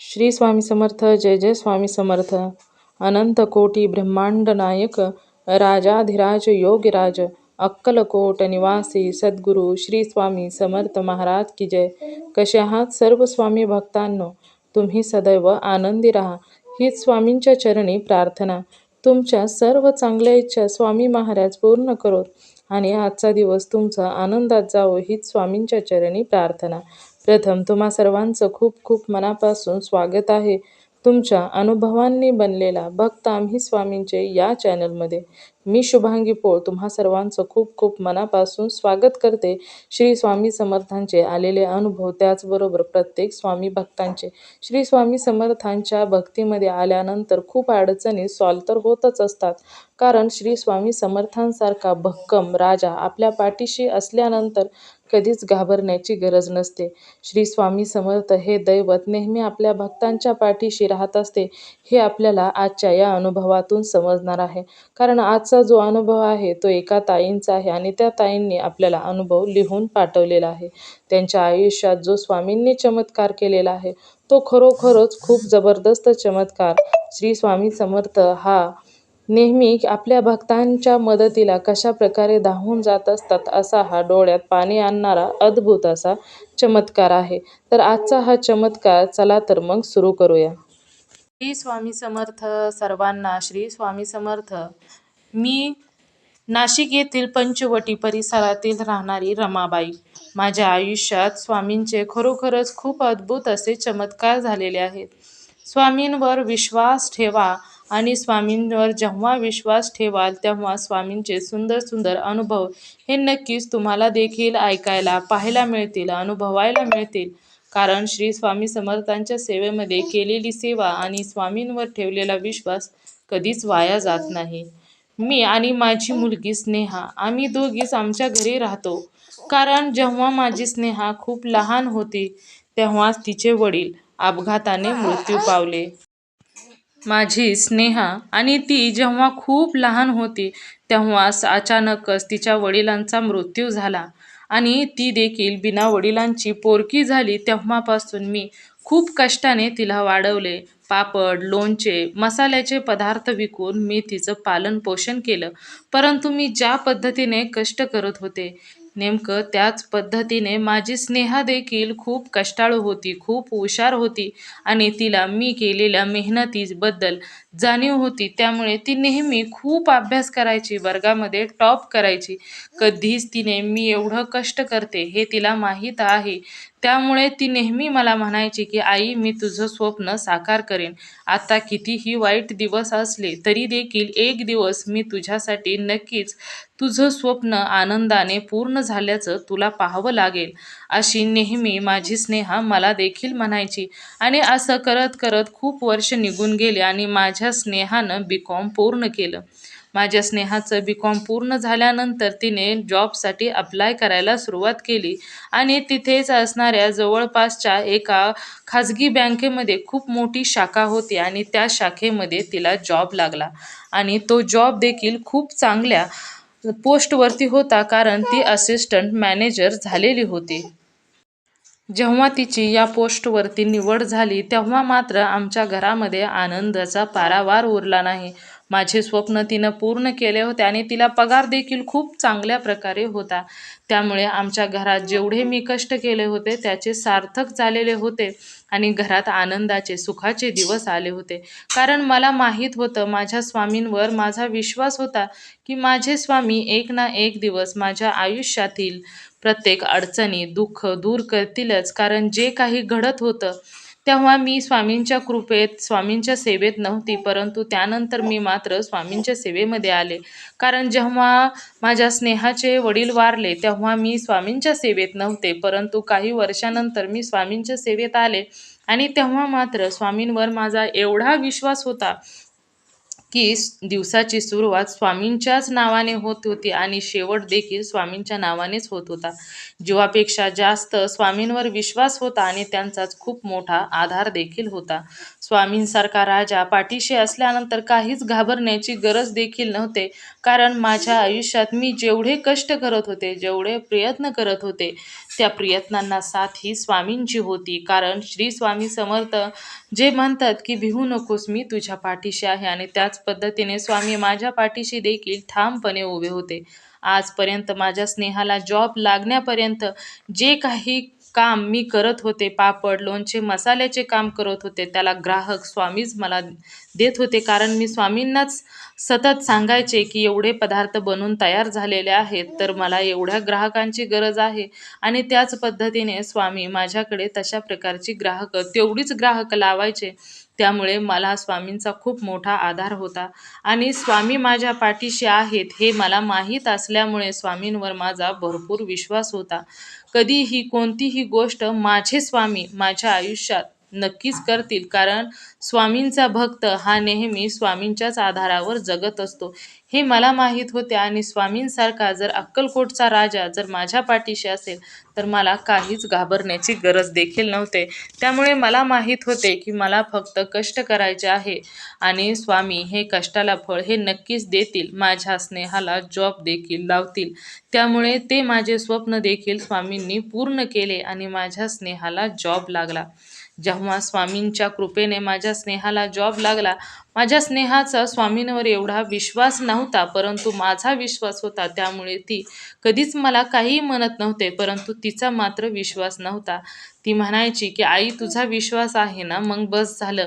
श्री स्वामी समर्थ. जय जय स्वामी समर्थ. अनंत कोटी ब्रह्मांड नायक राजाधिराज योगीराज अक्कलकोट निवासी सद्गुरू श्री स्वामी समर्थ महाराज की जय. कसे आहात सर्व स्वामी भक्तांनो? तुम्ही सदैव आनंदी राहा हीच स्वामींच्या चरणी प्रार्थना. तुमच्या सर्व चांगल्या इच्छा स्वामी महाराज पूर्ण करोत आणि आजचा दिवस तुमचा आनंदात जावो हीच स्वामींच्या चरणी प्रार्थना. प्रथम तुम्हा सर्वांचं खूप खूप मनापासून स्वागत आहे तुमच्या अनुभवांनी बनलेला भक्त आम्ही स्वामींचे या चॅनलमध्ये. मी शुभांगी पोळ तुम्हा सर्वांचं खूप खूप मनापासून स्वागत करते. श्री स्वामी समर्थांचे आलेले अनुभव, त्याचबरोबर प्रत्येक स्वामी भक्तांचे श्री स्वामी समर्थांच्या भक्तीमध्ये आल्यानंतर खूप अडचणी सॉल्व तर होतच असतात, कारण श्री स्वामी समर्थांसारखा भक्कम राजा आपल्या पाठीशी असल्यानंतर कधीच घाबरण्याची गरज नसते. श्री स्वामी समर्थ हे दैवत नेहमी आपल्या भक्तांच्या पाठीशी राहत असते, हे आपल्याला आजच्या या अनुभवातून समजणार आहे. कारण आजचा जो अनुभव आहे तो एका ताईंचा आहे आणि त्या ताईंनी आपल्याला अनुभव लिहून पाठवलेला आहे. त्यांच्या आयुष्यात जो स्वामींनी चमत्कार केलेला आहे तो खरोखरच खूप जबरदस्त चमत्कार. श्री स्वामी समर्थ हा नेहमी आपल्या भक्तांच्या मदतीला कशा प्रकारे धावून जात असतात, असा हा डोळ्यात पाणी आणणारा अद्भुत असा चमत्कार आहे. तर आजचा हा चमत्कार चला तर मग सुरू करूया. श्री स्वामी समर्थ सर्वांना. श्री स्वामी समर्थ. मी नाशिक येथील पंचवटी परिसरातील राहणारी रमाबाई. माझ्या आयुष्यात स्वामींचे खरोखरच खूप अद्भुत असे चमत्कार झालेले आहेत. स्वामींवर विश्वास ठेवा आणि स्वामींवर जेव्हा विश्वास ठेवाल तेव्हा स्वामींचे सुंदर सुंदर अनुभव हे नक्कीच तुम्हाला देखील ऐकायला, पाहायला मिळतील, अनुभवायला मिळतील. कारण श्री स्वामी समर्थांच्या सेवेमध्ये केलेली सेवा आणि स्वामींवर ठेवलेला विश्वास कधीच वाया जात नाही. मी आणि माझी मुलगी स्नेहा आम्ही दोघीच आमच्या घरी राहतो. कारण जेव्हा माझी स्नेहा खूप लहान होती तेव्हाच तिचे वडील अपघाताने मृत्यू पावले. माझी स्नेहा आणि ती जेव्हा खूप लहान होती तेव्हाच अचानकच तिच्या वडिलांचा मृत्यू झाला आणि ती देखील बिना वडिलांची पोरकी झाली. तेव्हापासून मी खूप कष्टाने तिला वाढवले. पापड, लोणचे, मसाल्याचे पदार्थ विकून मी तिचं पालन पोषण केलं. परंतु मी ज्या पद्धतीने कष्ट करत होते नेमकं त्याच पद्धतीने माझी स्नेहा देखील खूप कष्टाळू होती, खूप हुशार होती आणि तिला मी केलेल्या मेहनतीबद्दल जाणीव होती. त्यामुळे ती नेहमी खूप अभ्यास करायची, वर्गामध्ये टॉप करायची. कधीच तिने मी एवढं कष्ट करते हे तिला माहीत आहे. त्यामुळे ती नेहमी मला म्हणायची की आई, मी तुझं स्वप्न साकार करेन. आता कितीही वाईट दिवस असले तरी देखील एक दिवस मी तुझ्यासाठी नक्कीच तुझं स्वप्न आनंदाने पूर्ण झाल्याचं तुला पाहावं लागेल, अशी नेहमी माझी स्नेहा मला देखील म्हणायची. आणि असं करत करत खूप वर्ष निघून गेले आणि माझ्या स्नेहानं BCom पूर्ण केलं. माझ्या स्नेहाचं BCom पूर्ण झाल्यानंतर तिने जॉबसाठी अप्लाय करायला सुरुवात केली आणि तिथेच असणाऱ्या जवळपासच्या एका खाजगी बँकेमध्ये खूप मोठी शाखा होती आणि त्या शाखेमध्ये तिला जॉब लागला आणि तो जॉब देखील खूप चांगल्या पोस्टवरती होता, कारण ती असिस्टंट मॅनेजर झालेली होती. जेव्हा तिची या पोस्टवरती निवड झाली तेव्हा मात्र आमच्या घरामध्ये आनंदाचा पारावार उरला नाही. माझे स्वप्न तिनं पूर्ण केले होते आणि तिला पगार देखील खूप चांगल्या प्रकारे होता. त्यामुळे आमच्या घरात जेवढे मी कष्ट केले होते त्याचे सार्थक झालेले होते आणि घरात आनंदाचे, सुखाचे दिवस आले होते. कारण मला माहीत होतं, माझ्या स्वामींवर माझा विश्वास होता की माझे स्वामी एक ना एक दिवस माझ्या आयुष्यातील प्रत्येक अडचणी, दुःख दूर करतीलच. कारण जे काही घडत होतं तेव्हा मी स्वामींच्या कृपेत, स्वामींच्या सेवेत नव्हती, परंतु त्यानंतर मी मात्र स्वामींच्या सेवेमध्ये आले. कारण जेव्हा माझ्या स्नेहाचे वडील वारले तेव्हा मी स्वामींच्या सेवेत नव्हते, परंतु काही वर्षानंतर मी स्वामींच्या सेवेत आले आणि तेव्हा मात्र स्वामींवर माझा एवढा विश्वास होता की दिवसाची सुरुवात स्वामींच्याच नावाने होत होती आणि शेवट देखील स्वामींच्या नावानेच होत होता. जीवापेक्षा जास्त स्वामींवर विश्वास होता आणि त्यांचाच खूप मोठा आधार देखील होता. स्वामींसारखा राजा पाठीशी असल्यानंतर काहीच घाबरण्याची गरज देखील नव्हते. कारण माझ्या आयुष्यात मी जेवढे कष्ट करत होते, जेवढे प्रयत्न करत होते त्या प्रयत्नांना साथ ही स्वामींची होती. कारण श्री स्वामी समर्थ जे म्हणतात की भिवू नकोस, मी तुझ्या पाठीशी आहे. आणि त्याच पद्धतीने स्वामी माझ्या पाठीशी देखील ठामपणे उभे होते. आजपर्यंत माझ्या स्नेहाला जॉब लागण्यापर्यंत जे काही काम मी करत होते, पापड, लोणचे, मसाल्याचे काम करत होते, त्याला ग्राहक स्वामीच मला देत होते. कारण मी स्वामींनाच सतत सांगायचे की एवढे पदार्थ बनून तयार झालेले आहेत, तर मला एवढ्या ग्राहकांची गरज आहे. आणि त्याच पद्धतीने स्वामी माझ्याकडे तशा प्रकारची तेवढीच ग्राहक लावायचे. त्यामुळे मला स्वामींचा खूप मोठा आधार होता. आणि स्वामी माझ्या पाठीशी आहेत हे मला माहीत असल्यामुळे स्वामींवर माझा भरपूर विश्वास होता. कधीही कोणतीही गोष्ट माझे स्वामी माझ्या आयुष्यात नक्कीच करतील. कारण स्वामींचा भक्त हा नेहमी स्वामींच्याच आधारावर जगत असतो, हे मला माहीत होते. आणि स्वामींसारखा जर अक्कलकोटचा राजा जर माझ्या पाठीशी असेल, तर मला काहीच घाबरण्याची गरज देखील नव्हते. त्यामुळे मला माहीत होते की मला फक्त कष्ट करायचे आहे आणि स्वामी हे कष्टाला फळ हे नक्कीच देतील. माझ्या स्नेहाला जॉब देखील लावतील. त्यामुळे ते माझे स्वप्न देखील स्वामींनी पूर्ण केले आणि माझ्या स्नेहाला जॉब लागला. जेव्हा स्वामींच्या कृपेने माझ्या स्नेहाला जॉब लागला, माझ्या स्नेहाचा स्वामींवर एवढा विश्वास नव्हता, परंतु माझा विश्वास होता. त्यामुळे ती कधीच मला काहीही म्हणत नव्हते, परंतु तिचा मात्र विश्वास नव्हता. ती म्हणायची की आई, तुझा विश्वास आहे ना, मग बस झालं.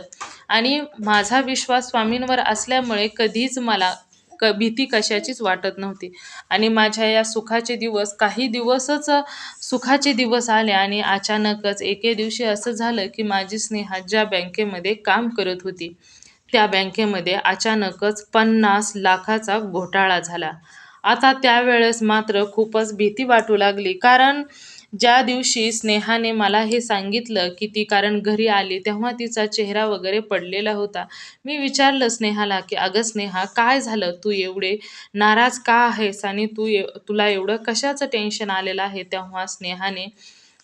आणि माझा विश्वास स्वामींवर असल्यामुळे कधीच मला भीती कशाचीच वाटत नव्हती. आणि माझ्या या सुखाचे दिवस काही दिवसच सुखाचे दिवस आले. आणि अचानकच एके दिवशी असं झालं की माझी स्नेहा ज्या बँकेमध्ये काम करत होती, त्या बँकेमध्ये अचानकच 50 लाखाचा घोटाळा झाला. आता त्यावेळेस मात्र खूपच भीती वाटू लागली. कारण ज्या दिवशी स्नेहाने मला हे सांगितलं की ती कारण घरी आली, तेव्हा तिचा चेहरा वगैरे पडलेला होता. मी विचारलं स्नेहाला की अगं स्नेहा, काय झालं? तू एवढे नाराज का आहेस आणि तुला एवढं कशाचं टेन्शन आलेलं आहे? तेव्हा स्नेहाने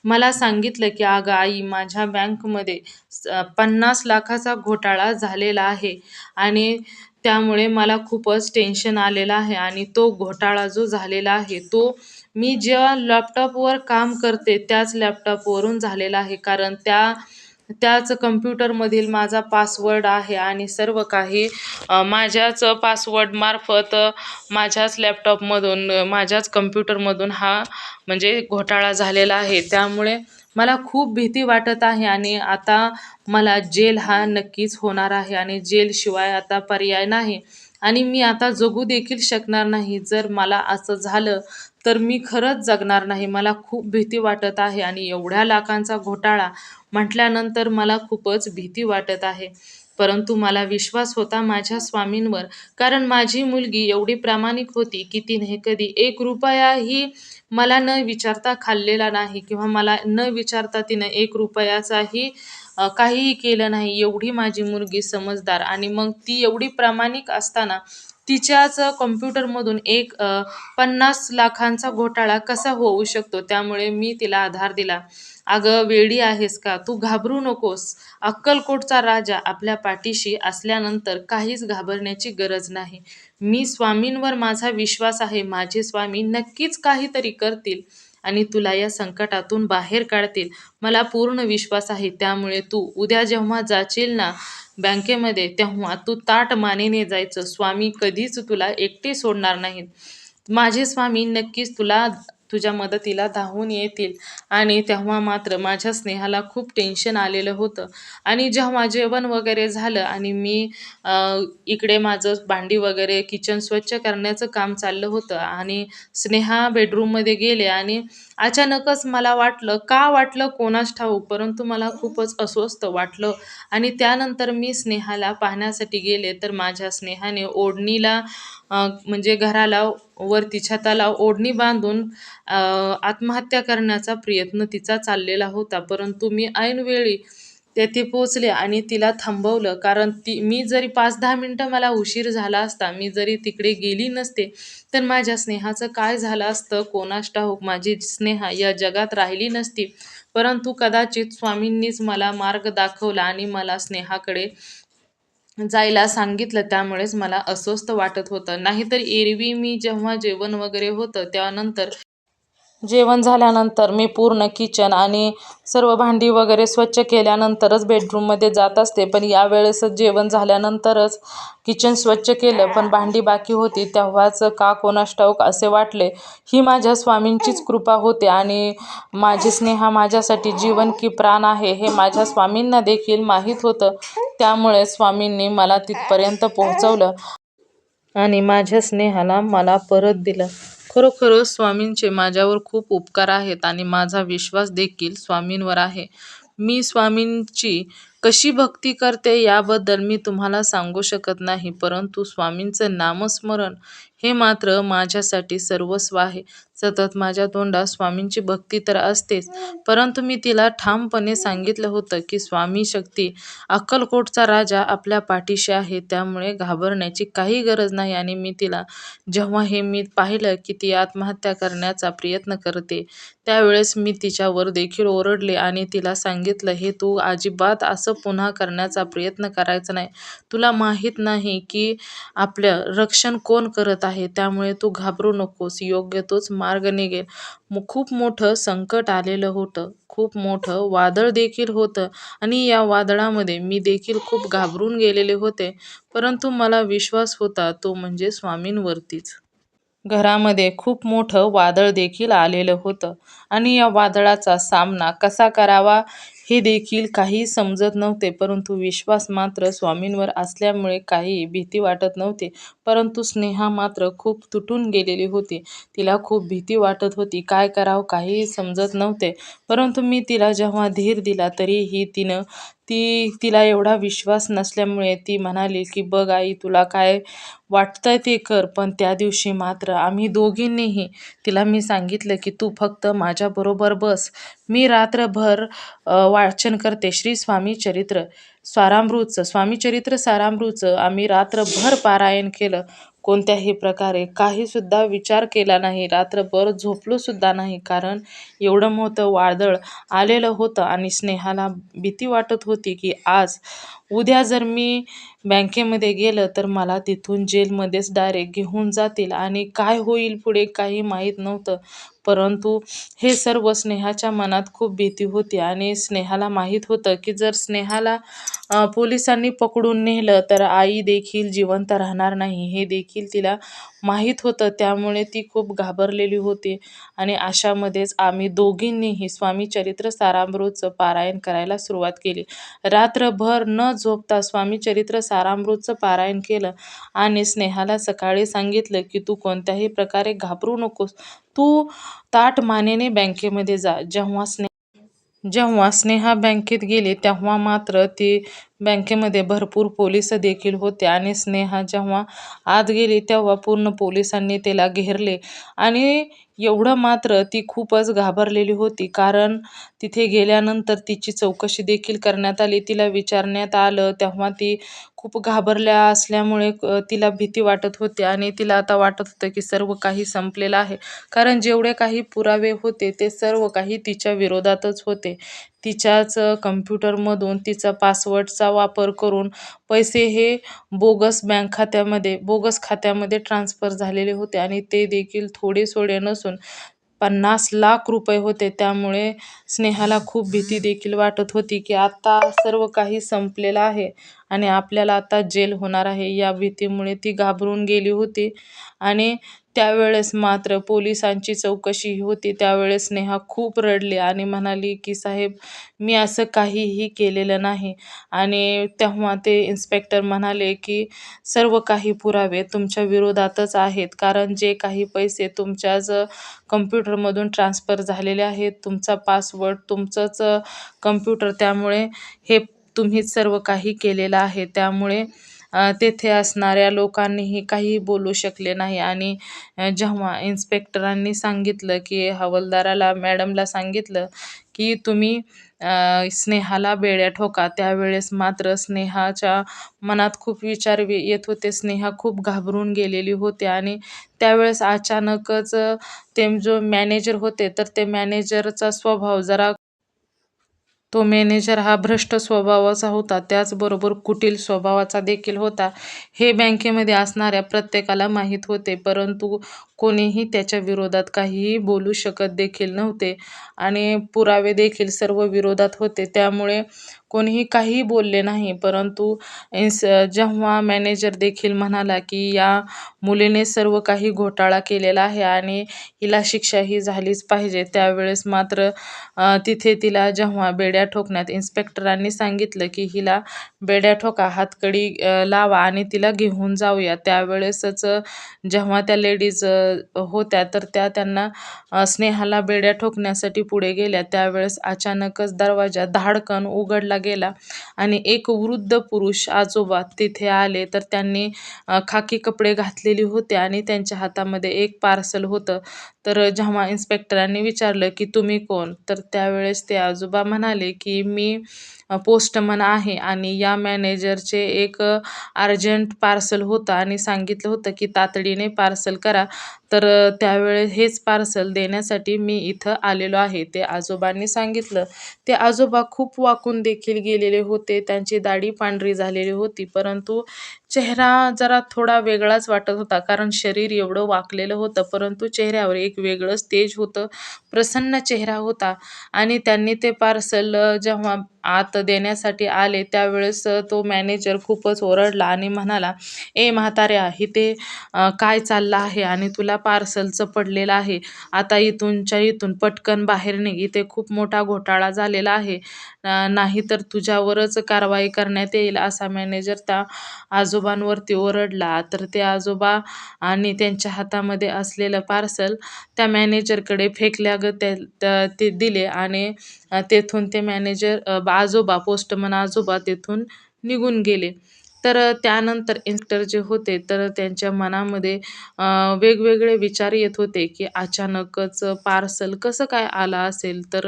मला सांगितलं की अगं आई, माझ्या बँकमध्ये 50 लाखाचा घोटाळा झालेला आहे आणि त्यामुळे मला खूपच टेन्शन आलेलं आहे. आणि तो घोटाळा जो झालेला आहे, तो मी ज्या लॅपटॉपवर काम करते त्याच लॅपटॉपवरून झालेला आहे. कारण त्याच कम्प्युटरमधील माझा पासवर्ड आहे आणि सर्व काही माझ्याच पासवर्डमार्फत माझ्याच लॅपटॉपमधून माझ्याच कम्प्युटरमधून हा म्हणजे घोटाळा झालेला आहे. त्यामुळे मला खूप भीती वाटत आहे. आणि आता मला जेल हा नक्कीच होणार आहे आणि जेलशिवाय आता पर्याय नाही. आणि मी आता जगू देखील शकणार नाही. जर मला असं झालं तर मी खरंच जगणार नाही. मला खूप भीती वाटत आहे आणि एवढ्या लाखांचा घोटाळा म्हटल्यानंतर मला खूपच भीती वाटत आहे. परंतु मला विश्वास होता माझ्या स्वामींवर. कारण माझी मुलगी एवढी प्रामाणिक होती की तिने कधी 1 रुपयाही मला न विचारता खाल्लेला नाही किंवा मला न विचारता तिनं 1 रुपयाचाही काहीही केलं नाही. एवढी माझी मुलगी समजदार. आणि मग ती एवढी प्रामाणिक असताना तिच्याच कॉम्प्युटरमधून 50 लाखांचा घोटाळा कसा होऊ शकतो? त्यामुळे मी तिला आधार दिला. "अगं वेडी आहेस का? तू घाबरू नकोस. अक्कलकोटचा राजा आपल्या पाठीशी असल्यानंतर काहीच घाबरण्याची गरज नाही. मी स्वामींवर माझा विश्वास आहे. माझे स्वामी नक्कीच काहीतरी करतील आणि तुला या संकटातून बाहेर काढतील. मला पूर्ण विश्वास आहे. त्यामुळे तू उद्या जेव्हा जाशील ना बँकेमध्ये, तेव्हा तू ताठ मानेने जायचं. स्वामी कधीच तुला एकटे सोडणार नाहीत. माझे स्वामी नक्कीच तुझ्या मदतीला धावून येतील." आणि तेव्हा मात्र माझ्या स्नेहाला खूप टेन्शन आलेलं होतं. आणि जेव्हा जेवण वगैरे झालं आणि मी इकडे माझं भांडी वगैरे किचन स्वच्छ करण्याचं काम चाललं होतं आणि स्नेहा बेडरूममध्ये गेले आणि अचानकच मला वाटलं, का वाटलं कोणास ठाऊक, परंतु मला खूपच अस्वस्थ वाटलं. आणि त्यानंतर मी स्नेहाला पाहण्यासाठी गेले, तर माझ्या स्नेहाने ओढणीला म्हणजे घराला वरती छताला ओढणी बांधून आत्महत्या करण्याचा प्रयत्न तिचा चाललेला होता. परंतु मी ऐनवेळी तेथे पोहोचले आणि तिला थांबवलं. कारण मी जरी 5-10 मिनिटं मला उशीर झाला असता, मी जरी तिकडे गेली नसते, तर माझ्या स्नेहाचं काय झालं असतं कोणास ठाऊक. माझी स्नेहा या जगात राहिली नसती. परंतु कदाचित स्वामींनीच मला मार्ग दाखवला आणि मला स्नेहाकडे जायला सांगितलं. त्यामुळेच मला अस्वस्थ वाटत होतं. नाहीतर एरवी मी जेव्हा जेवण वगैरे होतं त्यानंतर जेवण झाल्यानंतर मी पूर्ण किचन आणि सर्व भांडी वगैरे स्वच्छ केल्यानंतरच बेडरूममध्ये जात असते. पण यावेळेसच जेवण झाल्यानंतरच किचन स्वच्छ केलं, पण भांडी बाकी होती. तेव्हाच का कोणास ठाऊक असे वाटले, ही माझ्या स्वामींचीच कृपा होते आणि माझी स्नेहा माझ्यासाठी जीवन की प्राण आहे हे माझ्या स्वामींना देखील माहीत होतं. त्यामुळे स्वामींनी मला तिथपर्यंत पोहोचवलं आणि माझ्या स्नेहाला मला परत दिलं. खरोखरच स्वामींचे माझ्यावर खूप उपकार आहेत आणि माझा विश्वास देखील स्वामींवर आहे. मी स्वामींची कशी भक्ती करते याबद्दल मी तुम्हाला सांगू शकत नाही, परंतु स्वामींचं नामस्मरण हे मात्र माझ्यासाठी सर्वस्व आहे. सतत माझ्या तोंडात स्वामींची भक्ती तर असतेच, परंतु मी तिला ठामपणे सांगितलं होतं की स्वामी शक्ती, अक्कलकोटचा राजा आपल्या पाठीशी आहे, त्यामुळे घाबरण्याची काही गरज नाही. आणि मी तिला जेव्हा हे मी पाहिलं की ती आत्महत्या करण्याचा प्रयत्न करते, त्यावेळेस मी तिच्यावर देखील ओरडले आणि तिला सांगितलं, हे तू अजिबात असं पुन्हा करण्याचा प्रयत्न करायचा नाही. तुला माहीत नाही की आपलं रक्षण कोण करत आहे, त्यामुळे तू घाबरू नकोस. योग्य तोच मार्ग निघेल. खूप मोठं संकट आलेलं होतं. खूप मोठं वादळ देखील होतं आणि या वादळामध्ये मी देखील खूप घाबरून गेलेले होते. परंतु मला विश्वास होता तो म्हणजे स्वामींवरतीच. घरामध्ये खूप मोठं वादळ देखील आलेलं होतं आणि या वादळाचा सामना कसा करावा हे देखील काही समजत नव्हते. परंतु विश्वास मात्र स्वामींवर असल्यामुळे काही भीती वाटत नव्हती. परंतु स्नेहा मात्र खूप तुटून गेलेली होती. तिला खूप भीती वाटत होती. काय करावं काहीही समजत नव्हते. परंतु मी तिला जेव्हा धीर दिला तरीही तिला एवढा विश्वास नसल्यामुळे ती म्हणाली की बघ आई, तुला काय वाटतंय ते कर. पण त्या दिवशी मात्र आम्ही दोघींनीही तिला मी सांगितलं की तू फक्त माझ्याबरोबर बस. मी रात्रभर वाचन करते श्री स्वामीचरित्र सारामृतचं आम्ही रात्रभर पारायण केलं. कोणत्याही प्रकारे काहीसुद्धा विचार केला नाही. रात्रभर झोपलोसुद्धा नाही. कारण एवढं मोठं वादळ आलेलं होतं आणि स्नेहाला भीती वाटत होती की उद्या जर मी बँकेमध्ये गेलं तर मला तिथून जेलमध्येच डायरेक्ट घेऊन जातील आणि काय होईल पुढे काही माहीत नव्हतं. परंतु हे सर्व स्नेहाच्या मनात खूप भीती होती आणि स्नेहाला माहीत होतं की जर स्नेहाला पोलिसांनी पकडून नेलं तर आई देखील जिवंत राहणार नाही, हे देखील तिला माहीत होतं. त्यामुळे ती खूप घाबरलेली होती आणि अशामध्येच आम्ही दोघींनीही स्वामीचरित्र सारामृतचं पारायण करायला सुरुवात केली. रात्रभर न झोपता स्वामीचरित्र सारामृतचं पारायण केलं आणि स्नेहाला सकाळी सांगितलं की तू कोणत्याही प्रकारे घाबरू नकोस. तू ताठ मानेने बँकेमध्ये जा. जेव्हा स्नेहा बँकेत गेली तेव्हा मात्र ती बँकेमध्ये भरपूर पोलिस देखील होते आणि स्नेहा जेव्हा आत गेली तेव्हा पूर्ण पोलिसांनी तिला घेरले आणि एवढं मात्र ती खूपच घाबरलेली होती. कारण तिथे गेल्यानंतर तिची चौकशी देखील करण्यात आली. तिला विचारण्यात आलं तेव्हा ती खूप घाबरल्या असल्यामुळे तिला भीती वाटत होती आणि तिला आता वाटत होतं की सर्व काही संपलेलं आहे. कारण जेवढे काही पुरावे होते ते सर्व काही तिच्या विरोधातच होते. तिच्याच कम्प्युटरमधून तिचा पासवर्डचा वापर करून पैसे हे बोगस खात्यामध्ये ट्रान्सफर झालेले होते आणि ते देखील थोडे नसून 50 लाख रुपये होते. त्यामुळे स्नेहाला खूप भीती देखील वाटत होती की आता सर्व काही संपलेलं आहे आणि आपल्याला आता जेल होणार आहे. या भीतीमुळे ती घाबरून गेली होती आणि त्यावेळेस मात्र पोलिसांची चौकशी होती. त्यावेळेस स्नेहा खूप रडली आणि म्हणाली की साहेब, मी असं काहीही केलेलं नाही. आणि तेव्हा ते इन्स्पेक्टर म्हणाले की सर्व काही पुरावे तुमच्या विरोधातच आहेत. कारण जे काही पैसे तुमच्याच कम्प्युटरमधून ट्रान्सफर झालेले आहेत, तुमचा पासवर्ड तुमचंच कम्प्युटर, त्यामुळे हे तुम्हीच सर्व काही केलेलं आहे. त्यामुळे तेथे असणाऱ्या लोकांनीही काही बोलू शकले नाही आणि जेव्हा इन्स्पेक्टरांनी सांगितलं की मॅडमला सांगितलं की तुम्ही स्नेहाला बेड्या ठोका, त्यावेळेस मात्र स्नेहाच्या मनात खूप विचार येत होते. स्नेहा खूप घाबरून गेलेली होती आणि त्यावेळेस अचानकच ते जो मॅनेजर होते तर ते मॅनेजरचा स्वभाव जरा तो मॅनेजर हा भ्रष्ट स्वभावाचा होता, त्याचबरोबर कुटील स्वभावाचा देखील होता. हे बँकेमध्ये असणाऱ्या प्रत्येकाला माहीत होते, परंतु कोणीही त्याच्या विरोधात काहीही बोलू शकत देखील नव्हते आणि पुरावे देखील सर्व विरोधात होते. त्यामुळे कोणीही काहीही बोलले नाही. परंतु जेव्हा मॅनेजर देखील म्हणाला, की या मुलीने सर्व काही घोटाळा केलेला आहे आणि हिला शिक्षा ही झालीच पाहिजे, त्यावेळेस मात्र तिथे तिला जेव्हा बेड्या ठोकण्यात इन्स्पेक्टरांनी सांगितलं, की हिला बेड्या ठोका, हातकडी लावा आणि तिला घेऊन जाऊया. त्यावेळेसच जेव्हा त्या लेडीज होत्या, तर त्यांना स्नेहाला बेड्या ठोकण्यासाठी पुढे गेल्या. त्यावेळेस अचानकच दरवाजा धाडकन उघडला गेला आणि एक वृद्ध पुरुष आजोबा तिथे आले. तर त्यांनी खाकी कपडे घातलेले होते आणि त्यांच्या हातामध्ये एक पार्सल होतं. तर जेव्हा इन्स्पेक्टरांनी विचारलं, की "तुम्ही कोण?" तर त्यावेळेस ते आजोबा म्हणाले, की "मी पोस्टमन आहे आणि या मॅनेजरचे एक अर्जंट पार्सल होतं आणि सांगितलं होतं, की तातडीने पार्सल करा. तर त्यावेळेस हेच पार्सल देण्यासाठी मी इथं आलेलो आहे." ते आजोबांनी सांगितलं. ते आजोबा खूप वाकून देखील गेलेले होते. त्यांची दाढी पांढरी झालेली होती, परंतु चेहरा जरा थोडा वेगळाच वाटत होता. कारण शरीर एवढं वाकलेलं होतं, परंतु चेहऱ्यावर एक वेगळंच तेज होतं. प्रसन्न चेहरा होता आणि त्यांनी ते पार्सल जेव्हा आत देण्यासाठी आले, त्यावेळेस तो मॅनेजर खूपच ओरडला आणि म्हणाला, "ए म्हाताऱ्या, इथे काय चाललं आहे आणि तुला पार्सलचं पडलेलं आहे. आता इथूनच्या इथून पटकन बाहेर निघ. इथे खूप मोठा घोटाळा झालेला आहे. नाहीतर तुझ्यावरच कारवाई करण्यात येईल." असा मॅनेजर त्या आजोबांवरती ओरडला. तर ते आजोबा आणि त्यांच्या हातामध्ये असलेलं पार्सल त्या मॅनेजरकडे फेकल्यागत ते दिले आणि तेथून ते मॅनेजर आजोबा, पोस्टमन आजोबा तेथून निघून गेले. तर त्यानंतर इन्स्पेक्टर जे होते, तर त्यांच्या मनामध्ये वेगवेगळे विचार येत होते, की अचानकच पार्सल कसं काय आलं असेल? तर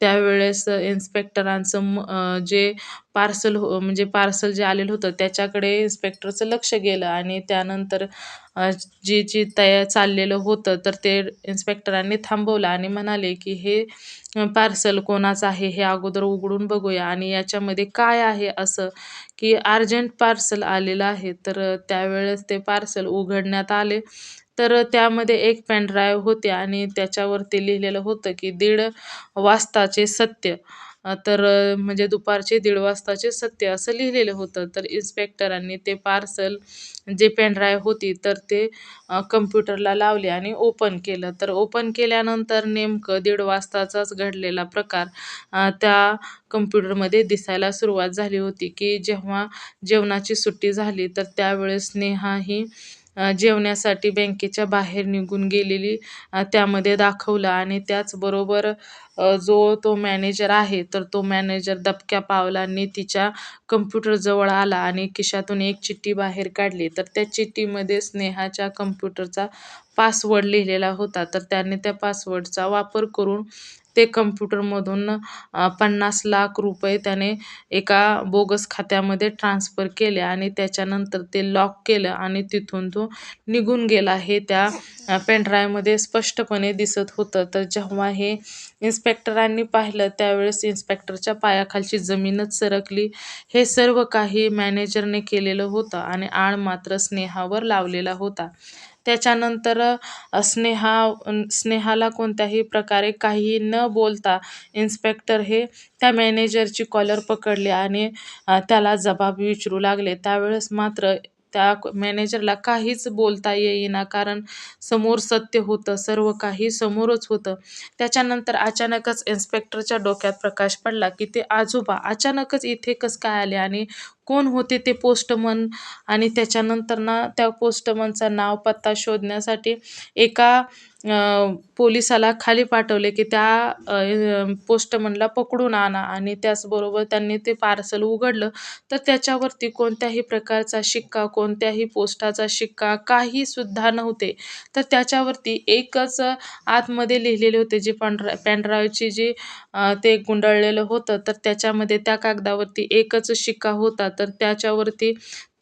त्यावेळेस इन्स्पेक्टरांचं जे म्हणजे पार्सल जे आलेलं होतं त्याच्याकडे इन्स्पेक्टरचं लक्ष गेलं आणि त्यानंतर जी चाललेलं होतं, तर ते इन्स्पेक्टरांनी थांबवलं आणि म्हणाले, की "हे पार्सल कोणाचं आहे हे अगोदर उघडून बघूया आणि याच्यामध्ये काय आहे असं, की अर्जंट पार्सल आलेलं आहे." तर त्यावेळेस ते पार्सल उघडण्यात आले. तर त्यामध्ये एक पेन ड्राईव्ह होते आणि त्याच्यावरती लिहिलेलं होतं, की 1:30 वाजताचे सत्य. तर म्हणजे दुपारचे 1:30 वाजताचे सत्य असं लिहिलेलं होतं. तर इन्स्पेक्टरांनी ते पार्सल जे पेन ड्राईव्ह होती, तर ते कम्प्युटरला लावले आणि ओपन केलं. तर ओपन केल्यानंतर नेमकं 1:30 वाजताचाच घडलेला प्रकार त्या कम्प्युटरमध्ये दिसायला सुरुवात झाली होती, की जेव्हा जेवणाची सुट्टी झाली, तर त्यावेळेस नेहा ही जेवण्यासाठी बँकेच्या बाहेर निघून गेलेली त्यामध्ये दाखवलं आणि त्याचबरोबर जो तो मॅनेजर आहे, तर तो मॅनेजर दबक्या पावलांनी तिच्या कम्प्युटरजवळ आला आणि खिशातून एक चिठ्ठी बाहेर काढली. तर त्या चिठ्ठीमध्ये स्नेहाच्या कम्प्युटरचा पासवर्ड लिहिलेला होता. तर त्याने त्या पासवर्डचा वापर करून ते कम्प्युटरमधून 50,00,000 रुपये त्याने एका बोगस खात्यामध्ये ट्रान्सफर केले आणि त्याच्यानंतर ते लॉक केलं आणि तिथून तो निघून गेला. हे त्या पेन ड्राईव्हमध्ये स्पष्टपणे दिसत होतं. तर जेव्हा हे इन्स्पेक्टरांनी पाहिलं, त्यावेळेस इन्स्पेक्टरच्या पायाखालची जमीनच सरकली. हे सर्व काही मॅनेजरने केलेलं होतं आणि आळ मात्र स्नेहावर लावलेला होता. त्याच्यानंतर स्नेहाला कोणत्याही प्रकारे काहीही न बोलता इन्स्पेक्टर हे त्या मॅनेजरची कॉलर पकडले आणि त्याला जबाब विचारू लागले. त्यावेळेस मात्र त्या मॅनेजरला काहीच बोलता येईना, कारण समोर सत्य होतं, सर्व काही समोरच होतं. त्याच्यानंतर अचानकच इन्स्पेक्टरच्या डोक्यात प्रकाश पडला, की ते आजोबा अचानकच इथे कसं काय आले आणि कोण होते ते पोस्टमन? आणि त्याच्यानंतर ना त्या पोस्टमनचा नाव पत्ता शोधण्यासाठी एका पोलिसाला खाली पाठवले, की त्या पोस्टमनला पकडून आणा आणि त्याचबरोबर त्यांनी ते पार्सल उघडलं. तर त्याच्यावरती कोणत्याही प्रकारचा शिक्का, कोणत्याही पोस्टाचा शिक्का काहीसुद्धा नव्हते. तर त्याच्यावरती एकच आतमध्ये लिहिलेले होते, जे पेन ड्राईव्हची जी ते गुंडाळलेलं होतं, तर त्याच्यामध्ये त्या कागदावरती एकच शिक्का होता. तर त्याच्यावरती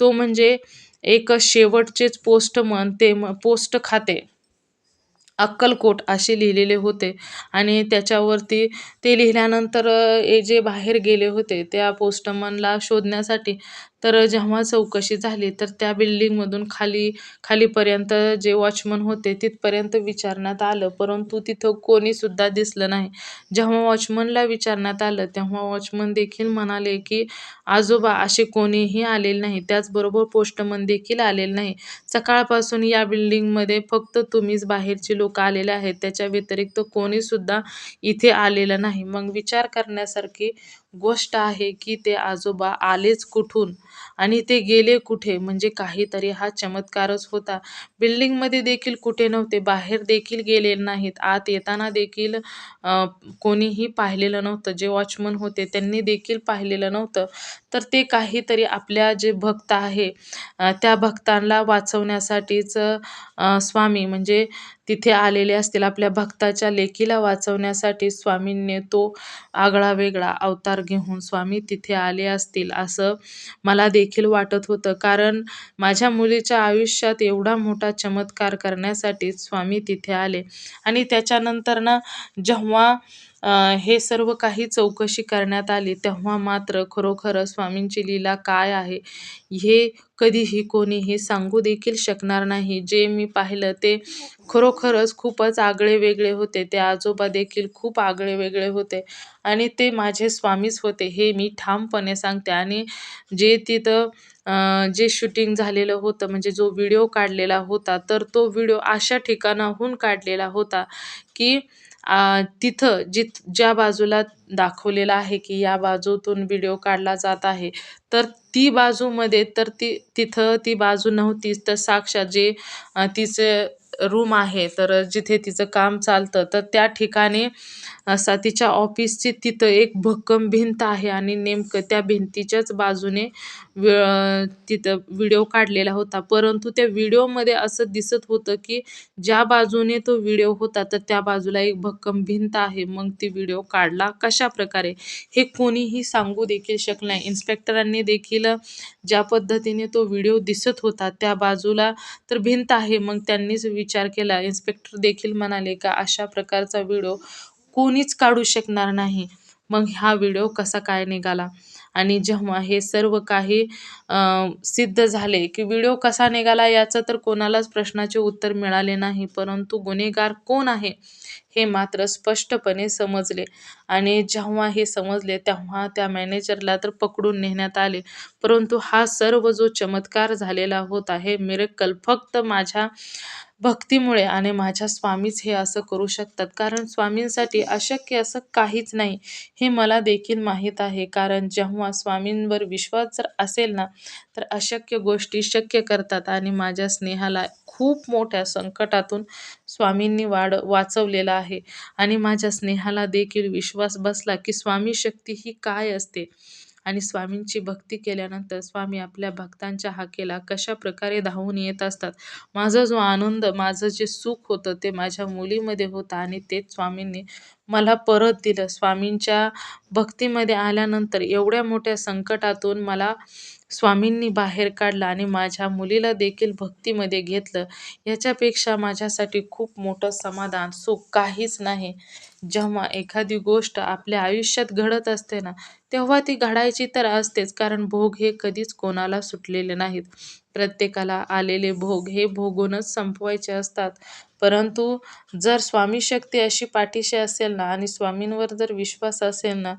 तो म्हणजे एक शेवटचेच पोस्टमन ते पोस्ट खाते अक्कलकोट असे लिहिलेले होते आणि त्याच्यावरती ते लिहिल्यानंतर हे जे बाहेर गेले होते त्या पोस्टमनला शोधण्यासाठी. तर जेव्हा चौकशी झाली तर त्या बिल्डिंगमधून खालीपर्यंत जे वॉचमन होते तिथपर्यंत विचारण्यात आलं, परंतु तिथं कोणीसुद्धा दिसलं नाही. जेव्हा वॉचमनला विचारण्यात आलं तेव्हा वॉचमन देखील म्हणाले, की "आजोबा असे कोणीही आलेले नाही. त्याचबरोबर पोस्टमन देखील आलेले नाही. सकाळपासून या बिल्डिंगमध्ये फक्त तुम्हीच बाहेरची लोकं आलेले आहेत. त्याच्या व्यतिरिक्त कोणीसुद्धा इथे आलेलं नाही." मग विचार करण्यासारखी गोष्ट आहे, की ते आजोबा आलेच कुठून आणि ते गेले कुठे? म्हणजे काहीतरी हा चमत्कारच होता. बिल्डिंगमध्ये देखील कुठे नव्हते, बाहेर देखील गेलेले नाहीत. आत येताना देखील कोणीही पाहिलेलं नव्हतं. जे वॉचमन होते त्यांनी देखील पाहिलेलं नव्हतं. तर ते काहीतरी आपल्या जे भक्त आहे त्या भक्तांना वाचवण्यासाठीच स्वामी म्हणजे तिथे आलेले असतील. आपल्या भक्ताच्या लेकीला वाचवण्यासाठी स्वामींनी तो आगळा-वेगळा अवतार घेऊन स्वामी तिथे आले असतील, असं मला देखील वाटत होतं. कारण माझ्या मुलीच्या आयुष्यात एवढा मोठा चमत्कार करण्यासाठी स्वामी तिथे आले आणि त्याच्यानंतर ना जेव्हा हे सर्व काही चौकशी करण्यात आली, तेव्हा मात्र खरोखर स्वामींची लीला काय आहे, हे कधीही कोणीही सांगू देखील शकणार नाही. जे मी पाहिलं ते खरोखरच खूपच आगळे-वेगळे होते. ते आजोबा देखील खूप आगळे-वेगळे होते आणि ते माझे स्वामीच होते, हे मी ठामपणे सांगते. आणि जे तिथं जे शूटिंग झालेलं होतं, म्हणजे जो व्हिडिओ काढलेला होता, तर तो व्हिडिओ अशा ठिकाणाहून काढलेला होता, की तिथं ज्या बाजूला दाखवलेलं आहे, की या बाजूतून व्हिडिओ काढला जात आहे, तर ती बाजूमध्ये तर तिथं ती बाजू नव्हतीच. तर साक्षात जे तिचं रूम आहे, तर जिथे तिचं काम चालतं, तर त्या ठिकाणी तिच्या ऑफिसची तिथं एक भक्कम भिंत आहे आणि नेमकं त्या भिंतीच्याच बाजूने तिथं व्हिडिओ काढलेला होता. परंतु त्या व्हिडिओमध्ये असं दिसत होतं, की ज्या बाजूने तो व्हिडिओ होता, तर त्या बाजूला एक भक्कम भिंत आहे. मग ती व्हिडिओ काढला कशाप्रकारे? हे कोणीही सांगू देखील शकलं नाही. इन्स्पेक्टरांनी देखील ज्या पद्धतीने तो व्हिडिओ दिसत होता, त्या बाजूला तर भिंत आहे. मग त्यांनीच विचार केला. इन्स्पेक्टर देखील म्हणाले, का अशा प्रकारचा व्हिडिओ कोणीच काढू शकणार नाही. मग हा व्हिडिओ कसा काय निघाला? आणि जेव्हा हे सर्व काही सिद्ध झाले, की व्हिडिओ कसा निघाला याचं तर कोणालाच प्रश्नाचे उत्तर मिळाले नाही. परंतु गुन्हेगार कोण आहे? हे मात्र स्पष्टपणे समजले आणि जेव्हा हे समजले तेव्हा त्या मॅनेजरला तर पकडून नेण्यात आले. परंतु हा सर्व जो चमत्कार झालेला होता, हे मिरेकल फक्त माझ्या भक्तीमुळे आणि माझ्या स्वामीच हे असं करू शकतात. कारण स्वामींसाठी अशक्य असं काहीच नाही, हे मला देखील माहीत आहे. कारण जेव्हा स्वामींवर विश्वास जर असेल ना, तर अशक्य गोष्टी शक्य करतात आणि माझ्या स्नेहाला खूप मोठ्या संकटातून स्वामींनी वाचवलेलं आहे आणि माझ्या स्नेहाला देखील विश्वास बसला, की स्वामी शक्ती ही काय असते आणि स्वामींची भक्ती केल्यानंतर स्वामी आपल्या भक्तांच्या हाकेला कशाप्रकारे धावून येत असतात. माझा जो आनंद, माझं जे सुख होतं ते माझ्या मुलीमध्ये होतं आणि तेच स्वामींनी मला परत दिलं. स्वामींच्या भक्तीमध्ये आल्यानंतर एवढ्या मोठ्या संकटातून मला स्वामींनी बाहेर काढलं आणि माझ्या मुलीला देखील भक्तीमध्ये घेतलं. याच्यापेक्षा माझ्यासाठी खूप मोठं समाधान, सुख काहीच नाही. जेव्हा एखादी गोष्ट आपल्या आयुष्यात घडत असते ना, तेव्हा ती घडायची तर असतेच. कारण भोग हे कधीच कोणाला सुटलेले नाहीत. प्रत्येकाला आलेले भोग हे भोगूनच संपवायचे असतात. परंतु जर स्वामी शक्ती अशी पाठीशी असेल ना आणि स्वामींवर जर विश्वास असेल ना,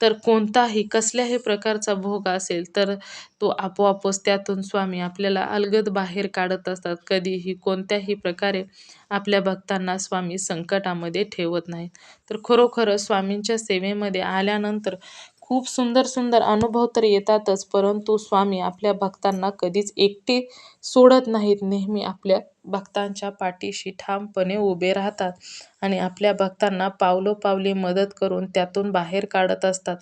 तर कोणताही कसल्याही प्रकारचा भोग असेल तर तो आपोआपच त्यातून स्वामी आपल्याला अलगद बाहेर काढत असतात. कधीही कोणत्याही प्रकारे आपल्या भक्तांना स्वामी संकटामध्ये ठेवत नाहीत. तर खरोखरच स्वामींच्या सेवेमध्ये आल्यानंतर खूप सुंदर सुंदर अनुभव तर येतातच, परंतु स्वामी आपल्या भक्तांना कधीच एकटे सोडत नाहीत. नेहमी आपल्या भक्तांच्या पाठीशी ठामपणे उभे राहतात आणि आपल्या भक्तांना पावलोपावली मदत करून त्यातून बाहेर काढत असतात.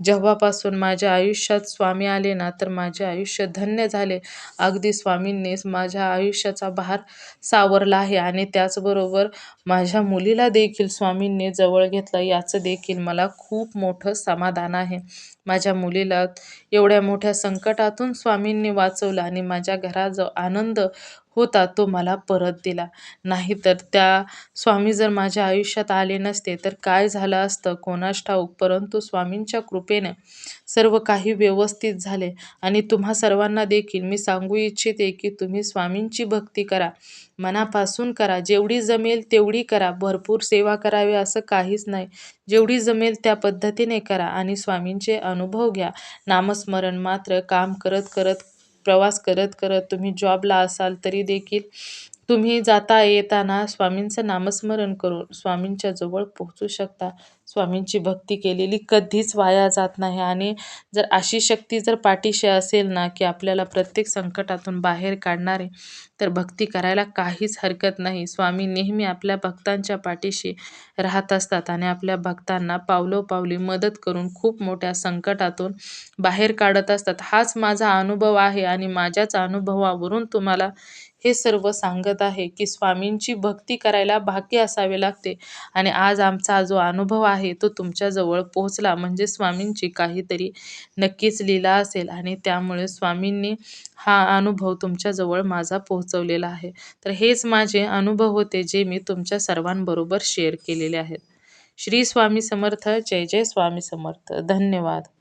जेव्हापासून माझ्या आयुष्यात स्वामी आले ना, तर माझे आयुष्य धन्य झाले. अगदी स्वामींनीच माझ्या आयुष्याचा भार सावरला आहे आणि त्याचबरोबर माझ्या मुलीला देखील स्वामींनी जवळ घेतलं, याचं देखील मला खूप मोठं समाधान आहे. माझ्या मुलीला एवढ्या मोठ्या संकटातून स्वामींनी वाचवलं आणि माझ्या घरात जो आनंद होता तो मला परत दिला. नाहीतर त्या स्वामी जर माझ्या आयुष्यात आले नसते तर काय झालं असतं कोणास ठाऊक. परंतु स्वामींच्या कृपेने सर्व काही व्यवस्थित झाले आणि तुम्हा सर्वांना देखील मी सांगू इच्छिते की तुम्ही स्वामींची भक्ती करा. मनापासून करा. जेवढी जमेल तेवढी करा. भरपूर सेवा करावी असं काहीच नाही. जेवढी जमेल त्या पद्धतीने करा आणि स्वामींचे अनुभव घ्या. नामस्मरण मात्र काम करत करत, प्रवास करत करत, तुम्ही जॉबला असाल तरी देखील तुम्ही जाता येताना स्वामींचं नामस्मरण करून स्वामींच्या जवळ पोहोचू शकता. स्वामींची भक्ती केलेली कधीच वाया जात नाही आणि जर अशी शक्ती जर पाठीशी असेल ना, की आपल्याला प्रत्येक संकटातून बाहेर काढणारे, तर भक्ती करायला काहीच हरकत नाही. स्वामी नेहमी आपल्या भक्तांच्या पाठीशी राहत असतात आणि आपल्या भक्तांना पावलोपावली मदत करून खूप मोठ्या संकटातून बाहेर काढत असतात. हाच माझा अनुभव आहे आणि माझ्याच अनुभवावरून तुम्हाला हे सर्व सांगत आहे, की स्वामींची भक्ती करायला भाग्य असावे लागते आणि आज आमचा जो अनुभव आहे तो तुमच्याजवळ पोहोचला म्हणजे स्वामींची काहीतरी नक्कीच लीला असेल आणि त्यामुळे स्वामींनी हा अनुभव तुमच्याजवळ माझा पोहोचवलेला आहे. तर हेच माझे अनुभव होते जे मी तुमच्या सर्वांबरोबर शेअर केलेले आहेत. श्री स्वामी समर्थ. जय जय स्वामी समर्थ. धन्यवाद.